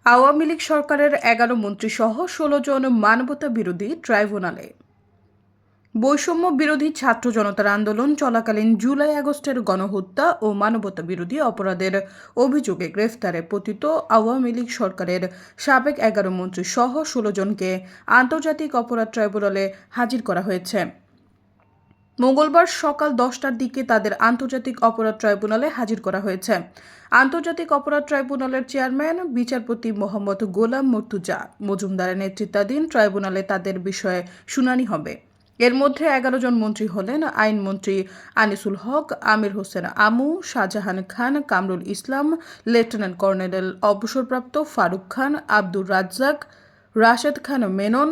আওয়ামী লীগ সরকারের ১১ মন্ত্রীসহ ১৬ জন মানবতা বিরোধী ট্রাইব্যুনালে। বৈষম্য বিরোধী ছাত্র জনতার আন্দোলন চলাকালীন জুলাই-আগস্টের গণহত্যা ও মানবতা বিরোধী অপরাধের অভিযোগে গ্রেফতারে পতিত আওয়ামী লীগ সরকারের সাবেক ১১ মন্ত্রীসহ ১৬ জনকে আন্তর্জাতিক অপরাধ ট্রাইব্যুনালে হাজির করা হয়েছে। মঙ্গলবার সকাল ১০টার দিকে তাদের আন্তর্জাতিক অপরাধ ট্রাইব্যুনালে হাজির করা হয়েছে। আন্তর্জাতিক অপরাধ ট্রাইব্যুনালের চেয়ারম্যান বিচারপতি মোহাম্মদ গোলাম মর্তুজা মজুমদারের নেতৃত্বাধীন ট্রাইব্যুনালে তাদের বিষয়ে শুনানি হবে। এর মধ্যে ১১ জন মন্ত্রী হলেন আইনমন্ত্রী আনিসুল হক, আমির হোসেন আমু, শাহজাহান খান, কামরুল ইসলাম, লেফটেন্যান্ট কর্নেল অবসরপ্রাপ্ত ফারুক খান, আব্দুর রাজ্জাক, রাশেদ খান মেনন,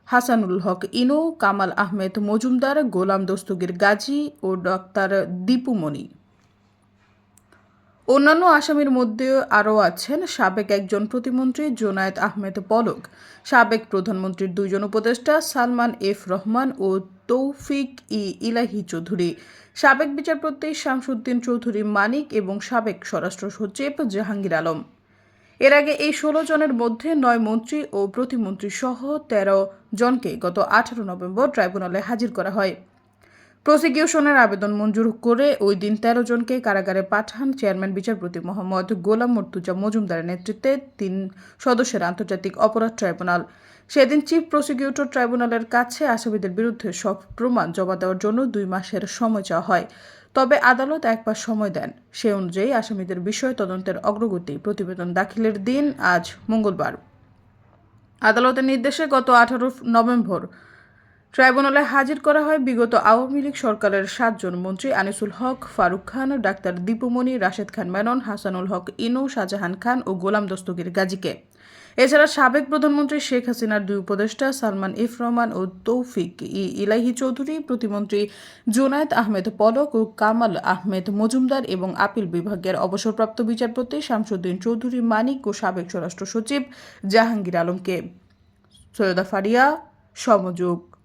হাসানুল হক ইনু, কামাল আহমেদ মজুমদার, গোলাম দস্তগীর গাজী ও ডাক্তার দীপু মনি। অন্যান্য আসামির মধ্যে আরও আছেন সাবেক একজন প্রতিমন্ত্রী জোনায়েদ আহমেদ পলক, সাবেক প্রধানমন্ত্রীর ২ জন উপদেষ্টা সালমান এফ রহমান ও তৌফিক ইলাহি চৌধুরী, সাবেক বিচারপতি শামসুদ্দিন চৌধুরী মানিক এবং সাবেক স্বরাষ্ট্র সচিব জাহাঙ্গীর আলম। এর আগে এই ১৬ জনের মধ্যে ৯ মন্ত্রী ও প্রতিমন্ত্রী সহ ১৩ জনকে গত ১৮ নভেম্বর ট্রাইব্যুনালে হাজির করা হয়। প্রসিকিউশনের আবেদন মঞ্জুর করে ওই দিন ১৩ জনকে কারাগারে পাঠান চেয়ারম্যান বিচারপতি মোহাম্মদ গোলাম মর্তুজা মজুমদারের নেতৃত্বে ৩ সদস্যের আন্তর্জাতিক অপরাধ ট্রাইব্যুনাল। সেদিন চিফ প্রসিকিউটর ট্রাইব্যুনালের কাছে আসামিদের বিরুদ্ধে সব প্রমাণ জমা দেওয়ার জন্য ২ মাসের সময় চাওয়া হয়। তবে আদালত ১ মাস সময় দেন। সে অনুযায়ী আসামিদের বিষয় তদন্তের অগ্রগতি প্রতিবেদন দাখিলের দিন আজ মঙ্গলবার। আদালতের নির্দেশে গত ১৮ নভেম্বর ট্রাইব্যুনালে হাজির করা হয় বিগত আওয়ামী লীগ সরকারের ৭ জন মন্ত্রী আনিসুল হক, ফারুক খান, ডাক্তার দীপু মনি, রাশেদ খান মেনন, হাসানুল হক ইনু, শাহজাহান খান ও গোলাম দস্তগীর গাজীকে। এছাড়া সাবেক প্রধানমন্ত্রী শেখ হাসিনার ২ উপদেষ্টা সালমান এফ রহমান ও তৌফিক ইলাহি চৌধুরী, প্রতিমন্ত্রী জোনায়েদ আহমেদ পলক ও কামাল আহমেদ মজুমদার এবং আপিল বিভাগের অবসরপ্রাপ্ত বিচারপতি শামসুদ্দিন চৌধুরী মানিক ও সাবেক স্বরাষ্ট্র সচিব জাহাঙ্গীর আলমকে। সৈয়দা ফারিয়া, সমযোগ।